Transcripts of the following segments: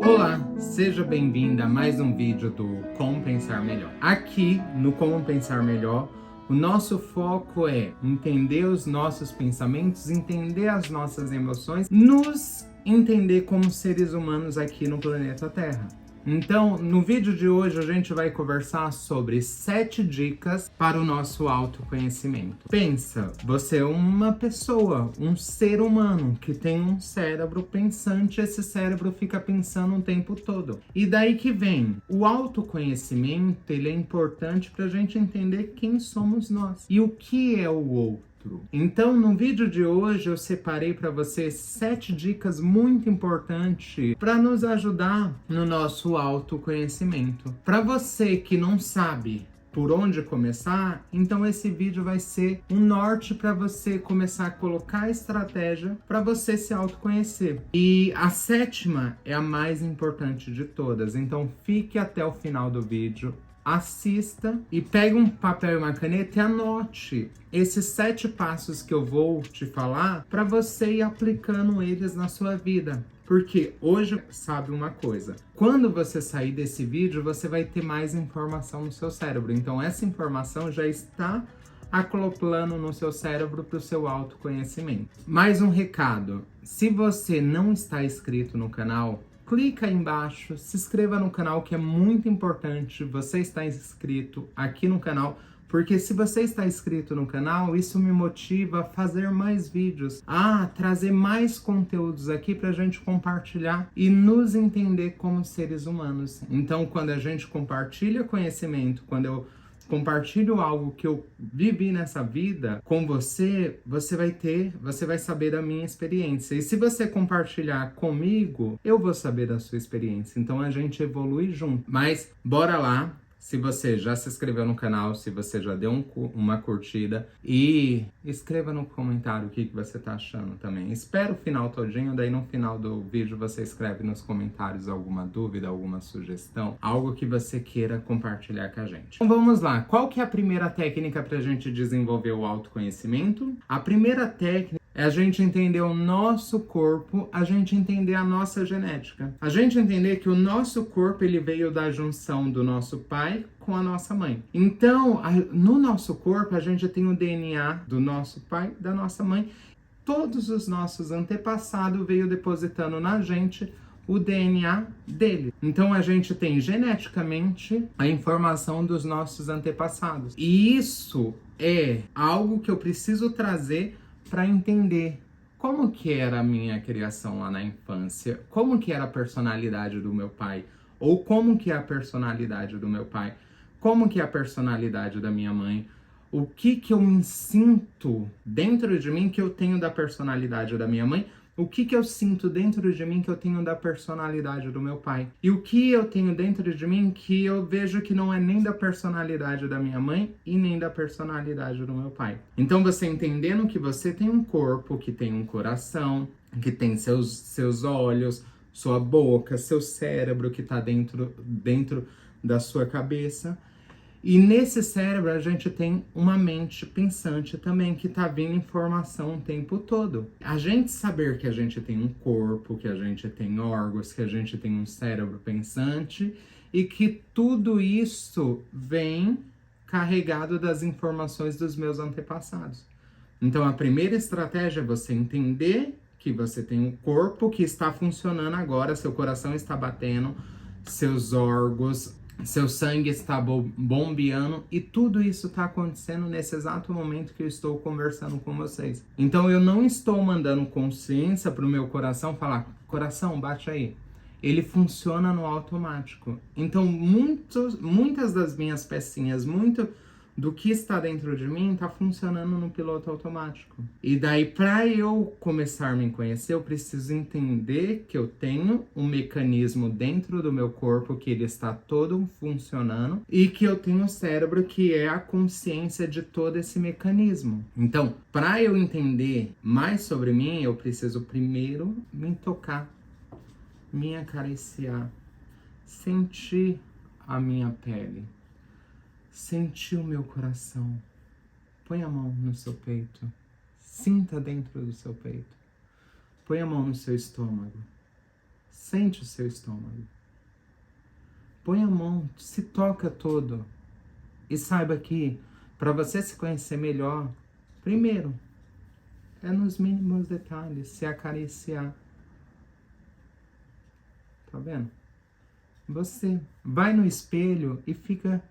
Olá, seja bem-vinda a mais um vídeo do Como Pensar Melhor. Aqui no Como Pensar Melhor, o nosso foco é entender os nossos pensamentos, entender as nossas emoções, nos entender como seres humanos aqui no planeta Terra. Então, no vídeo de hoje, a gente vai conversar sobre 7 dicas para o nosso autoconhecimento. Pensa, você é uma pessoa, um ser humano que tem um cérebro pensante, esse cérebro fica pensando o tempo todo. E daí que vem, o autoconhecimento, ele é importante para a gente entender quem somos nós e o que é o outro. Então, no vídeo de hoje, eu separei para você 7 dicas muito importantes para nos ajudar no nosso autoconhecimento. Para você que não sabe por onde começar, então esse vídeo vai ser um norte para você começar a colocar estratégia para você se autoconhecer. E a 7ª é a mais importante de todas, então fique até o final do vídeo. Assista e pegue um papel e uma caneta e anote esses 7 passos que eu vou te falar para você ir aplicando eles na sua vida. Porque hoje, sabe uma coisa, quando você sair desse vídeo, você vai ter mais informação no seu cérebro. Então essa informação já está acoplando no seu cérebro para o seu autoconhecimento. Mais um recado, se você não está inscrito no canal, clica aí embaixo, se inscreva no canal, que é muito importante você estar inscrito aqui no canal, porque se você está inscrito no canal, isso me motiva a fazer mais vídeos, a trazer mais conteúdos aqui para a gente compartilhar e nos entender como seres humanos. Então, quando a gente compartilha conhecimento, quando eu compartilho algo que eu vivi nessa vida com você, você vai saber da minha experiência. E se você compartilhar comigo, eu vou saber da sua experiência. Então a gente evolui junto. Mas bora lá. Se você já se inscreveu no canal, se você já deu uma curtida e escreva no comentário o que você tá achando também. Espera o final todinho, daí no final do vídeo você escreve nos comentários alguma dúvida, alguma sugestão, algo que você queira compartilhar com a gente. Então vamos lá, qual que é a primeira técnica pra gente desenvolver o autoconhecimento? A primeira técnica é a gente entender o nosso corpo, a gente entender a nossa genética. A gente entender que o nosso corpo, ele veio da junção do nosso pai com a nossa mãe. Então, no nosso corpo, a gente tem o DNA do nosso pai, da nossa mãe. Todos os nossos antepassados veio depositando na gente o DNA dele. Então a gente tem geneticamente a informação dos nossos antepassados. E isso é algo que eu preciso trazer para entender como que era a minha criação lá na infância, como que era a personalidade do meu pai, ou como que é a personalidade do meu pai, como que é a personalidade da minha mãe, o que que eu me sinto dentro de mim que eu tenho da personalidade da minha mãe, o que que eu sinto dentro de mim que eu tenho da personalidade do meu pai? E o que eu tenho dentro de mim que eu vejo que não é nem da personalidade da minha mãe e nem da personalidade do meu pai? Então você entendendo que você tem um corpo, que tem um coração, que tem seus olhos, sua boca, seu cérebro que está dentro da sua cabeça. E nesse cérebro a gente tem uma mente pensante também, que tá vindo informação o tempo todo. A gente saber que a gente tem um corpo, que a gente tem órgãos, que a gente tem um cérebro pensante e que tudo isso vem carregado das informações dos meus antepassados. Então a primeira estratégia é você entender que você tem um corpo que está funcionando agora, seu coração está batendo, seus órgãos, seu sangue está bombeando e tudo isso está acontecendo nesse exato momento que eu estou conversando com vocês. Então eu não estou mandando consciência para o meu coração falar, coração, bate aí. Ele funciona no automático. Então muitas das minhas pecinhas, muito do que está dentro de mim está funcionando no piloto automático. E daí, para eu começar a me conhecer, eu preciso entender que eu tenho um mecanismo dentro do meu corpo que ele está todo funcionando e que eu tenho um cérebro que é a consciência de todo esse mecanismo. Então, para eu entender mais sobre mim, eu preciso primeiro me tocar, me acariciar, sentir a minha pele. Sentir o meu coração. Põe a mão no seu peito. Sinta dentro do seu peito. Põe a mão no seu estômago. Sente o seu estômago. Põe a mão, se toca todo. E saiba que, para você se conhecer melhor, primeiro, é nos mínimos detalhes, se acariciar. Tá vendo? Você vai no espelho e fica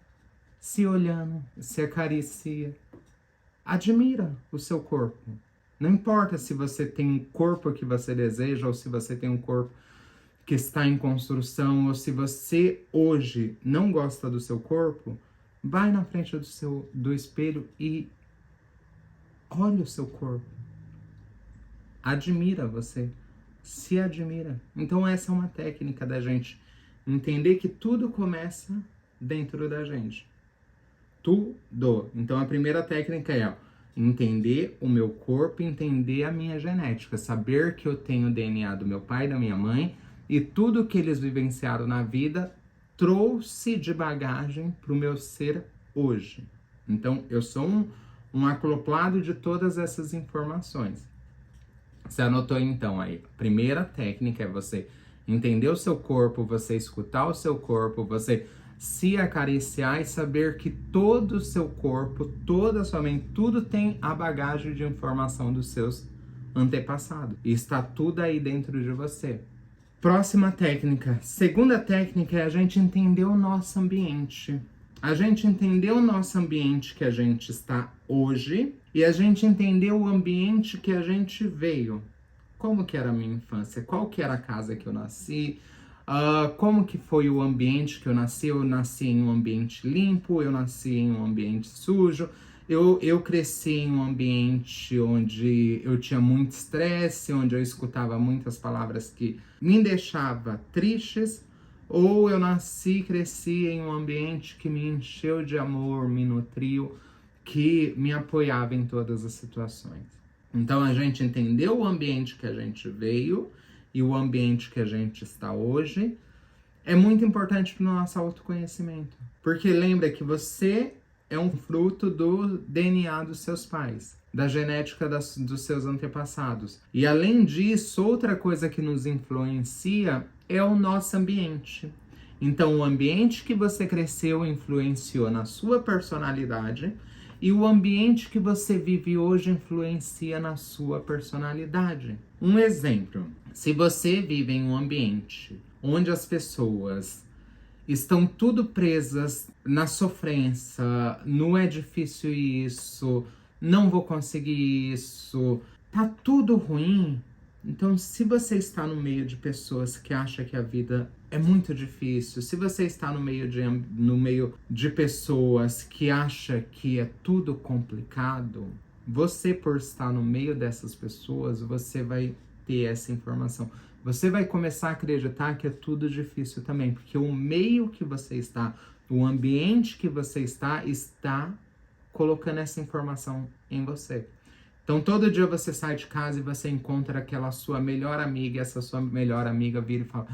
se olhando, se acaricia. Admira o seu corpo. Não importa se você tem um corpo que você deseja ou se você tem um corpo que está em construção ou se você hoje não gosta do seu corpo, vai na frente do espelho e olha o seu corpo. Admira você. Se admira. Então essa é uma técnica da gente entender que tudo começa dentro da gente. Tudo. Então a primeira técnica é entender o meu corpo, entender a minha genética, saber que eu tenho o DNA do meu pai e da minha mãe e tudo que eles vivenciaram na vida trouxe de bagagem para o meu ser hoje. Então eu sou um acoplado de todas essas informações. Você anotou então aí? A primeira técnica é você entender o seu corpo, você escutar o seu corpo, você se acariciar e saber que todo o seu corpo, toda a sua mente, tudo tem a bagagem de informação dos seus antepassados. E está tudo aí dentro de você. Próxima técnica. Segunda técnica é a gente entender o nosso ambiente. A gente entender o nosso ambiente que a gente está hoje e a gente entender o ambiente que a gente veio. Como que era a minha infância? Qual que era a casa que eu nasci? Como que foi o ambiente que eu nasci? Eu nasci em um ambiente limpo, eu nasci em um ambiente sujo, eu cresci em um ambiente onde eu tinha muito estresse, onde eu escutava muitas palavras que me deixavam tristes, ou eu nasci e cresci em um ambiente que me encheu de amor, me nutriu, que me apoiava em todas as situações. Então a gente entendeu o ambiente que a gente veio e o ambiente que a gente está hoje é muito importante para o nosso autoconhecimento. Porque lembra que você é um fruto do DNA dos seus pais, da genética dos seus antepassados. E além disso, outra coisa que nos influencia é o nosso ambiente. Então, o ambiente que você cresceu influenciou na sua personalidade e o ambiente que você vive hoje influencia na sua personalidade. Um exemplo, se você vive em um ambiente onde as pessoas estão tudo presas na sofrência, não é difícil isso, não vou conseguir isso, tá tudo ruim. Então, se você está no meio de pessoas que acham que a vida é muito difícil, se você está no meio de pessoas que acham que é tudo complicado, você, por estar no meio dessas pessoas, você vai ter essa informação. Você vai começar a acreditar que é tudo difícil também, porque o meio que você está, o ambiente que você está colocando essa informação em você. Então, todo dia você sai de casa e você encontra aquela sua melhor amiga, e essa sua melhor amiga vira e fala: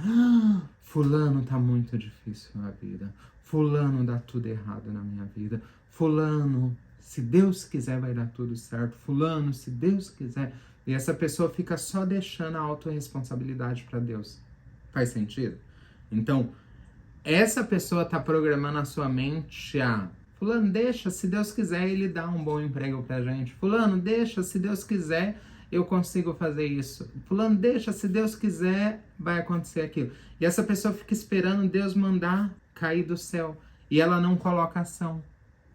fulano tá muito difícil na vida, fulano dá tudo errado na minha vida, fulano, se Deus quiser vai dar tudo certo, fulano, se Deus quiser. E essa pessoa fica só deixando a autorresponsabilidade para Deus. Faz sentido? Então, essa pessoa tá programando a sua mente a: fulano, deixa, se Deus quiser, ele dá um bom emprego pra gente. Fulano, deixa, se Deus quiser, eu consigo fazer isso. Fulano, deixa, se Deus quiser, vai acontecer aquilo. E essa pessoa fica esperando Deus mandar cair do céu. E ela não coloca ação.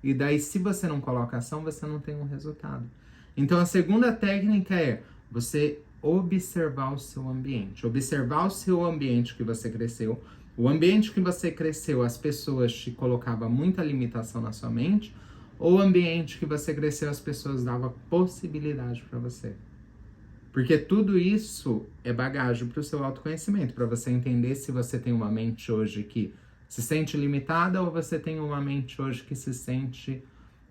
E daí, se você não coloca ação, você não tem um resultado. Então, a segunda técnica é você observar o seu ambiente. Observar o seu ambiente que você cresceu. O ambiente que você cresceu, as pessoas te colocavam muita limitação na sua mente, ou o ambiente que você cresceu, as pessoas davam possibilidade para você. Porque tudo isso é bagagem para o seu autoconhecimento, para você entender se você tem uma mente hoje que se sente limitada ou você tem uma mente hoje que se sente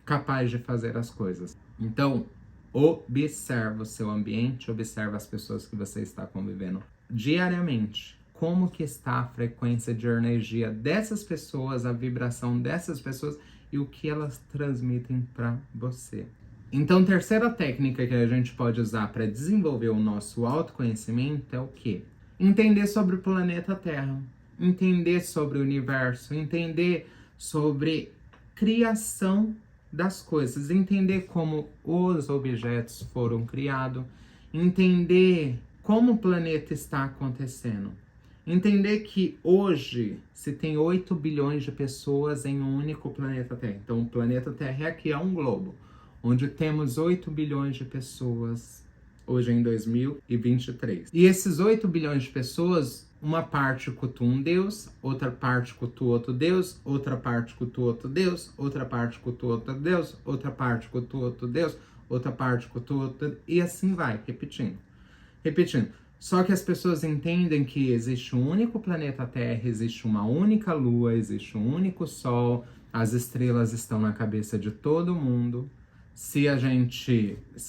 capaz de fazer as coisas. Então, observa o seu ambiente, observa as pessoas que você está convivendo diariamente. Como que está a frequência de energia dessas pessoas, a vibração dessas pessoas e o que elas transmitem para você. Então, terceira técnica que a gente pode usar para desenvolver o nosso autoconhecimento é o quê? Entender sobre o planeta Terra, entender sobre o universo, entender sobre criação das coisas, entender como os objetos foram criados, entender como o planeta está acontecendo. Entender que hoje se tem 8 bilhões de pessoas em um único planeta Terra. Então o planeta Terra aqui é um globo, onde temos 8 bilhões de pessoas hoje em 2023. E esses 8 bilhões de pessoas, uma parte cultua um Deus, outra parte cultua outro Deus, outra parte cultua outro Deus, outra parte cultua outro Deus, outra parte cultua outro Deus, outra parte cultua outro, e assim vai, repetindo. Só que as pessoas entendem que existe um único planeta Terra, existe uma única Lua, existe um único Sol, as estrelas estão na cabeça de todo mundo. Se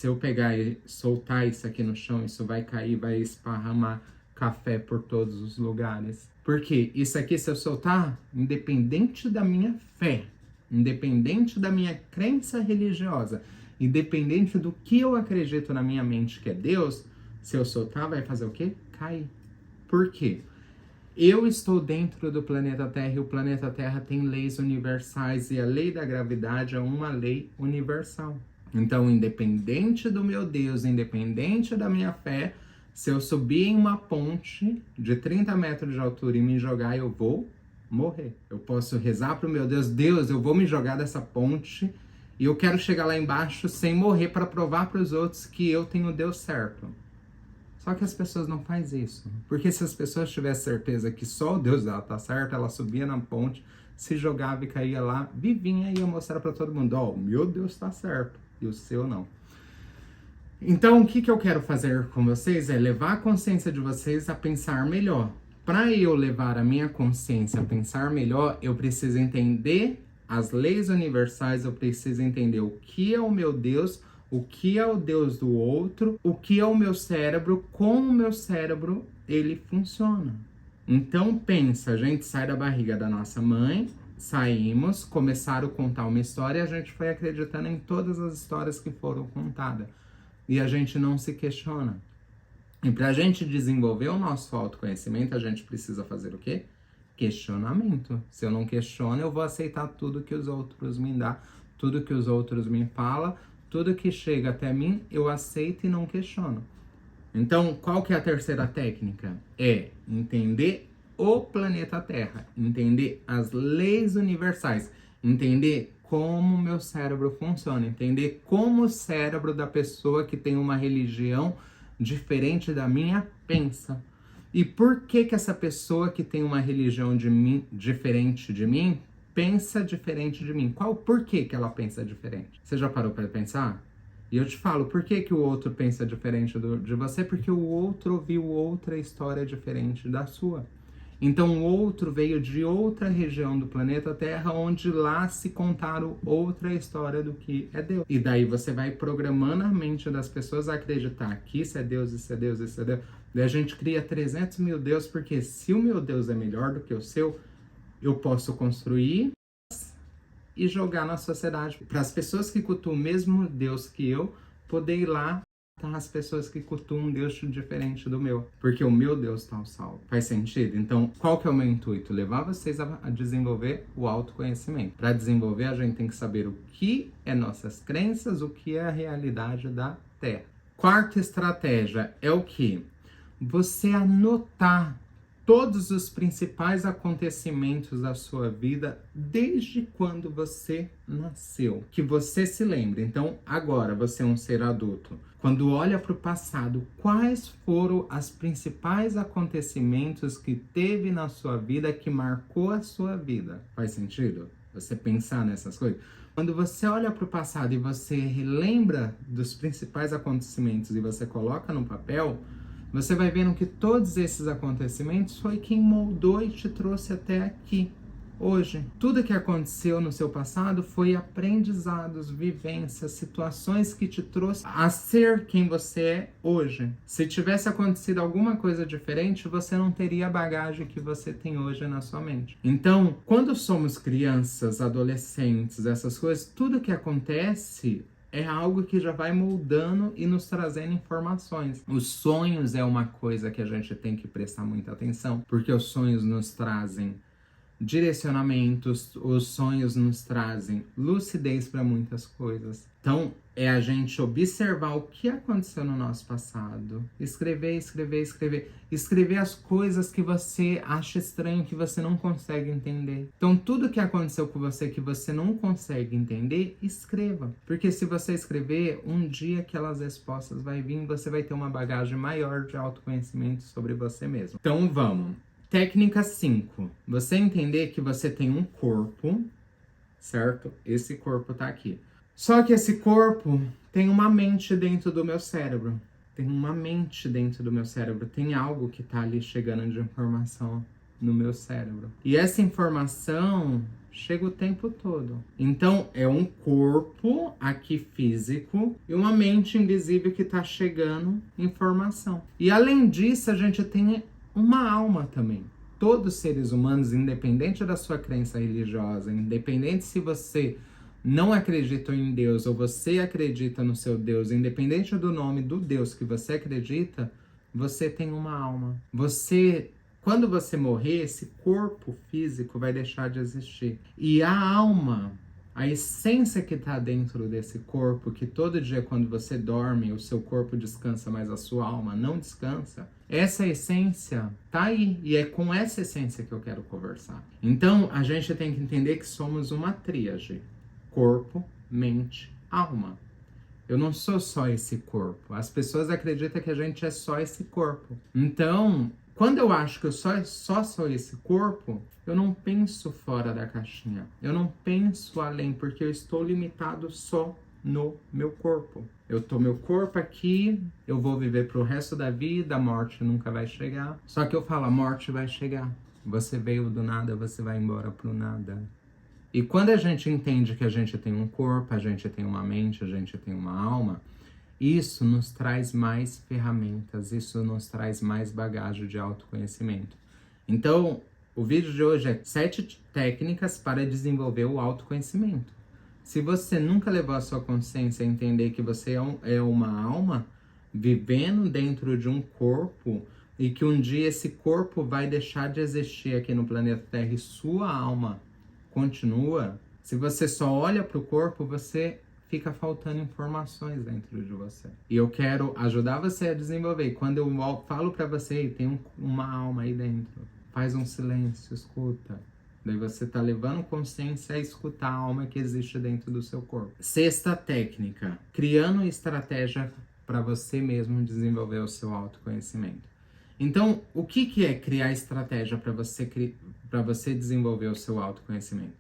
eu pegar e soltar isso aqui no chão, isso vai cair, vai esparramar café por todos os lugares. Porque isso aqui, se eu soltar, independente da minha fé, independente da minha crença religiosa, independente do que eu acredito na minha mente que é Deus, se eu soltar, vai fazer o quê? Cair. Por quê? Eu estou dentro do planeta Terra e o planeta Terra tem leis universais e a lei da gravidade é uma lei universal. Então, independente do meu Deus, independente da minha fé, se eu subir em uma ponte de 30 metros de altura e me jogar, eu vou morrer. Eu posso rezar para o meu Deus, Deus, eu vou me jogar dessa ponte e eu quero chegar lá embaixo sem morrer para provar para os outros que eu tenho Deus certo. Só que as pessoas não fazem isso. Porque se as pessoas tivessem certeza que só o Deus dela tá certo, ela subia na ponte, se jogava e caía lá, vivinha e ia mostrar para todo mundo, ó, o meu Deus tá certo e o seu não. Então, o que eu quero fazer com vocês é levar a consciência de vocês a pensar melhor. Para eu levar a minha consciência a pensar melhor, eu preciso entender as leis universais, eu preciso entender o que é o meu Deus, o que é o Deus do outro, o que é o meu cérebro, como o meu cérebro ele funciona. Então pensa, a gente sai da barriga da nossa mãe, saímos, começaram a contar uma história e a gente foi acreditando em todas as histórias que foram contadas. E a gente não se questiona. E para a gente desenvolver o nosso autoconhecimento, a gente precisa fazer o quê? Questionamento. Se eu não questiono, eu vou aceitar tudo que os outros me dão, tudo que os outros me falam, tudo que chega até mim, eu aceito e não questiono. Então, qual que é a terceira técnica? É entender o planeta Terra, entender as leis universais, entender como o meu cérebro funciona, entender como o cérebro da pessoa que tem uma religião diferente da minha pensa. E por que essa pessoa que tem uma religião diferente de mim pensa diferente de mim? Por que ela pensa diferente? Você já parou para pensar? E eu te falo, por que o outro pensa diferente de você? Porque o outro ouviu outra história diferente da sua. Então o outro veio de outra região do planeta Terra, onde lá se contaram outra história do que é Deus. E daí você vai programando a mente das pessoas a acreditar que isso é Deus, isso é Deus, isso é Deus. Daí a gente cria 300 mil deuses, porque se o meu Deus é melhor do que o seu, eu posso construir e jogar na sociedade. Para as pessoas que cultuam o mesmo Deus que eu, poder ir lá as pessoas que cultuam um Deus diferente do meu, porque o meu Deus está ao salvo. Faz sentido? Então, qual que é o meu intuito? Levar vocês a desenvolver o autoconhecimento. Para desenvolver, a gente tem que saber o que é nossas crenças, o que é a realidade da Terra. Quarta estratégia é o que? Você anotar todos os principais acontecimentos da sua vida desde quando você nasceu. Que você se lembre. Então, agora, você é um ser adulto. Quando olha para o passado, quais foram os principais acontecimentos que teve na sua vida que marcou a sua vida? Faz sentido? Você pensar nessas coisas? Quando você olha para o passado e você relembra dos principais acontecimentos e você coloca no papel, você vai vendo que todos esses acontecimentos foi quem moldou e te trouxe até aqui, hoje. Tudo que aconteceu no seu passado foi aprendizados, vivências, situações que te trouxe a ser quem você é hoje. Se tivesse acontecido alguma coisa diferente, você não teria a bagagem que você tem hoje na sua mente. Então, quando somos crianças, adolescentes, essas coisas, tudo que acontece é algo que já vai moldando e nos trazendo informações. Os sonhos é uma coisa que a gente tem que prestar muita atenção, porque os sonhos nos trazem direcionamentos, os sonhos nos trazem lucidez para muitas coisas. Então, é a gente observar o que aconteceu no nosso passado, escrever as coisas que você acha estranho, que você não consegue entender. Então, tudo que aconteceu com você que você não consegue entender, escreva. Porque se você escrever, um dia aquelas respostas vai vir, você vai ter uma bagagem maior de autoconhecimento sobre você mesmo. Então, vamos. Técnica 5. Você entender que você tem um corpo, certo? Esse corpo tá aqui. Só que esse corpo tem uma mente dentro do meu cérebro. Tem uma mente dentro do meu cérebro. Tem algo que tá ali chegando de informação no meu cérebro. E essa informação chega o tempo todo. Então, é um corpo aqui físico e uma mente invisível que tá chegando informação. E além disso, a gente tem uma alma também. Todos os seres humanos, independente da sua crença religiosa, independente se você não acredita em Deus ou você acredita no seu Deus, independente do nome do Deus que você acredita, você tem uma alma. Quando você morrer, esse corpo físico vai deixar de existir. E a alma, a essência que está dentro desse corpo, que todo dia quando você dorme, o seu corpo descansa, mas a sua alma não descansa, essa essência tá aí. E é com essa essência que eu quero conversar. Então, a gente tem que entender que somos uma tríade. Corpo, mente, alma. Eu não sou só esse corpo. As pessoas acreditam que a gente é só esse corpo. Então, quando eu acho que eu só sou esse corpo, eu não penso fora da caixinha. Eu não penso além, porque eu estou limitado só no meu corpo. Meu corpo aqui, eu vou viver pro resto da vida, a morte nunca vai chegar. Só que eu falo, a morte vai chegar. Você veio do nada, você vai embora pro nada. E quando a gente entende que a gente tem um corpo, a gente tem uma mente, a gente tem uma alma, isso nos traz mais ferramentas, isso nos traz mais bagagem de autoconhecimento. Então, o vídeo de hoje é 7 técnicas para desenvolver o autoconhecimento. Se você nunca levou a sua consciência a entender que você é uma alma vivendo dentro de um corpo e que um dia esse corpo vai deixar de existir aqui no planeta Terra e sua alma continua, se você só olha para o corpo, você fica faltando informações dentro de você. E eu quero ajudar você a desenvolver. Quando eu falo para você, tem uma alma aí dentro, faz um silêncio, escuta. Daí você tá levando consciência a escutar a alma que existe dentro do seu corpo. 6ª técnica, criando estratégia para você mesmo desenvolver o seu autoconhecimento. Então, o que é criar estratégia para você desenvolver o seu autoconhecimento?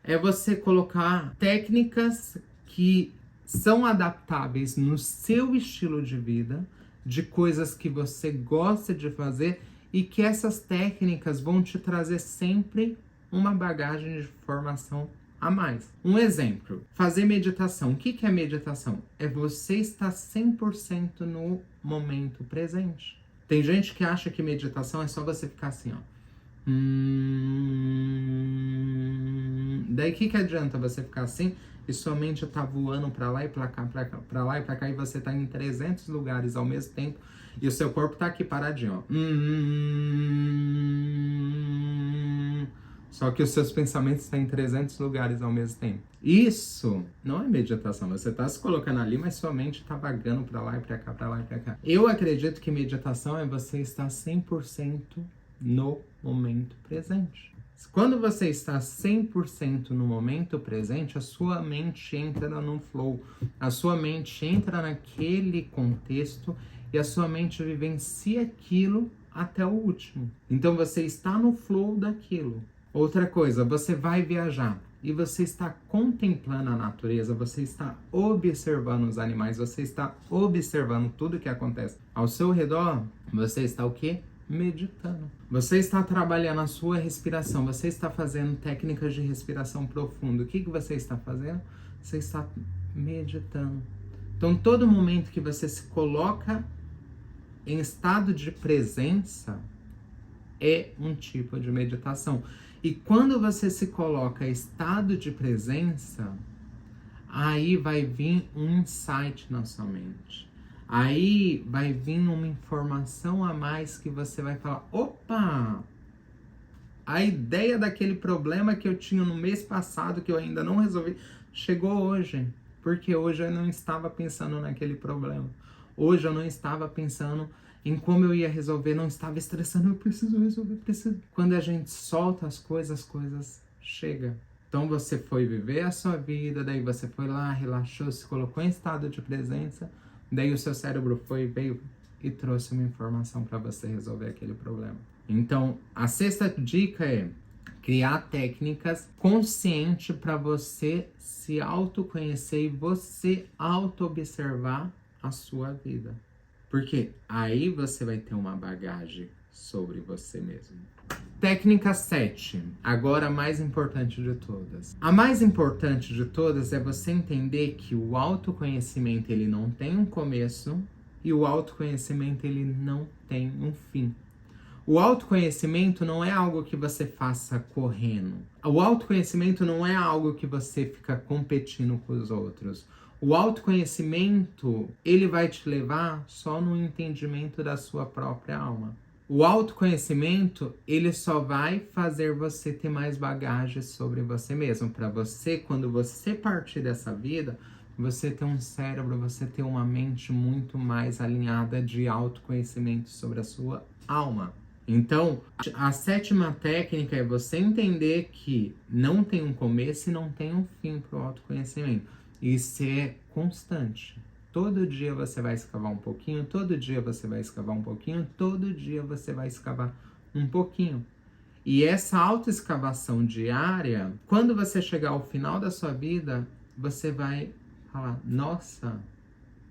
É você colocar técnicas que são adaptáveis no seu estilo de vida, de coisas que você gosta de fazer e que essas técnicas vão te trazer sempre uma bagagem de formação a mais. Um exemplo, fazer meditação. O que é meditação? É você estar 100% no momento presente. Tem gente que acha que meditação é só você ficar assim, ó. Daí o que adianta você ficar assim e sua mente tá voando pra lá e pra cá, pra lá e pra cá, e você tá em 300 lugares ao mesmo tempo e o seu corpo tá aqui paradinho, ó. Só que os seus pensamentos estão em 300 lugares ao mesmo tempo. Isso não é meditação. Você está se colocando ali, mas sua mente está vagando para lá e para cá, para lá e para cá. Eu acredito que meditação é você estar 100% no momento presente. Quando você está 100% no momento presente, a sua mente entra no flow. A sua mente entra naquele contexto e a sua mente vivencia aquilo até o último. Então você está no flow daquilo. Outra coisa, você vai viajar e você está contemplando a natureza, você está observando os animais, você está observando tudo que acontece ao seu redor, você está o quê? Meditando. Você está trabalhando a sua respiração, você está fazendo técnicas de respiração profunda. O que você está fazendo? Você está meditando. Então, todo momento que você se coloca em estado de presença é um tipo de meditação. E quando você se coloca em estado de presença, aí vai vir um insight na sua mente. Aí vai vir uma informação a mais que você vai falar, opa! A ideia daquele problema que eu tinha no mês passado, que eu ainda não resolvi, chegou hoje. Porque hoje eu não estava pensando naquele problema. Hoje eu não estava pensando em como eu ia resolver, não estava estressando, eu preciso resolver, preciso. Quando a gente solta as coisas chegam. Então você foi viver a sua vida, daí você foi lá, relaxou, se colocou em estado de presença, daí o seu cérebro veio e trouxe uma informação para você resolver aquele problema. Então, a sexta dica é criar técnicas conscientes para você se autoconhecer e você auto-observar a sua vida. Porque aí você vai ter uma bagagem sobre você mesmo. Técnica 7, agora a mais importante de todas. A mais importante de todas é você entender que o autoconhecimento ele não tem um começo e o autoconhecimento ele não tem um fim. O autoconhecimento não é algo que você faça correndo. O autoconhecimento não é algo que você fica competindo com os outros. O autoconhecimento, ele vai te levar só no entendimento da sua própria alma. O autoconhecimento, ele só vai fazer você ter mais bagagem sobre você mesmo. Para você, quando você partir dessa vida, você ter um cérebro, você ter uma mente muito mais alinhada de autoconhecimento sobre a sua alma. Então, a sétima técnica é você entender que não tem um começo e não tem um fim para o autoconhecimento. Isso é constante. Todo dia você vai escavar um pouquinho, todo dia você vai escavar um pouquinho, todo dia você vai escavar um pouquinho. E essa autoescavação diária, quando você chegar ao final da sua vida, você vai falar, nossa,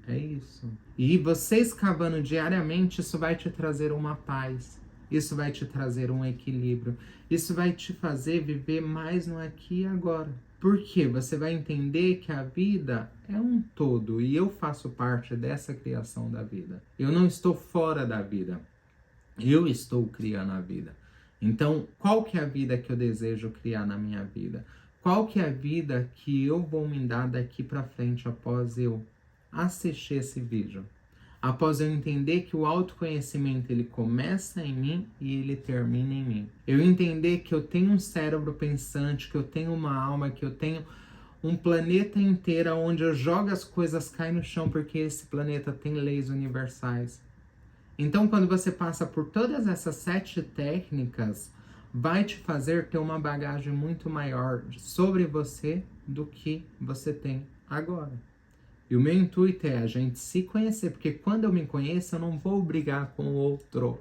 é isso. E você escavando diariamente, isso vai te trazer uma paz. Isso vai te trazer um equilíbrio. Isso vai te fazer viver mais no aqui e agora. Porque você vai entender que a vida é um todo e eu faço parte dessa criação da vida. Eu não estou fora da vida. Eu estou criando a vida. Então, qual que é a vida que eu desejo criar na minha vida? Qual que é a vida que eu vou me dar daqui para frente após eu assistir esse vídeo? Após eu entender que o autoconhecimento ele começa em mim e ele termina em mim. Eu entender que eu tenho um cérebro pensante, que eu tenho uma alma, que eu tenho um planeta inteiro onde eu jogo as coisas, caem no chão, porque esse planeta tem leis universais. Então, quando você passa por todas essas 7 técnicas, vai te fazer ter uma bagagem muito maior sobre você do que você tem agora. E o meu intuito é a gente se conhecer, porque quando eu me conheço, eu não vou brigar com o outro.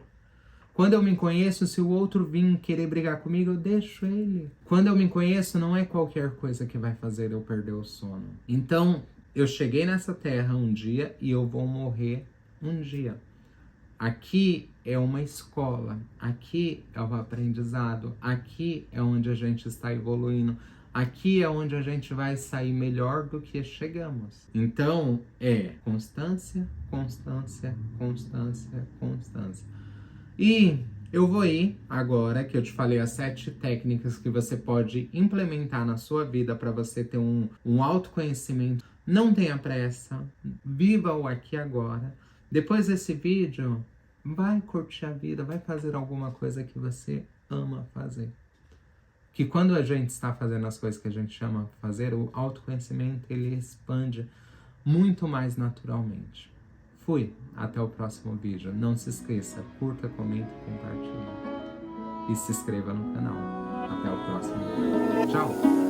Quando eu me conheço, se o outro vir querer brigar comigo, eu deixo ele. Quando eu me conheço, não é qualquer coisa que vai fazer eu perder o sono. Então, eu cheguei nessa terra um dia e eu vou morrer um dia. Aqui é uma escola, aqui é o aprendizado, aqui é onde a gente está evoluindo. Aqui é onde a gente vai sair melhor do que chegamos. Então, é constância, constância, constância, constância. E eu vou ir agora, que eu te falei as 7 técnicas que você pode implementar na sua vida para você ter um autoconhecimento. Não tenha pressa, viva o aqui e agora. Depois desse vídeo, vai curtir a vida, vai fazer alguma coisa que você ama fazer. Que quando a gente está fazendo as coisas que a gente ama fazer, o autoconhecimento ele expande muito mais naturalmente. Fui, até o próximo vídeo. Não se esqueça, curta, comente, compartilhe. E se inscreva no canal. Até o próximo vídeo. Tchau!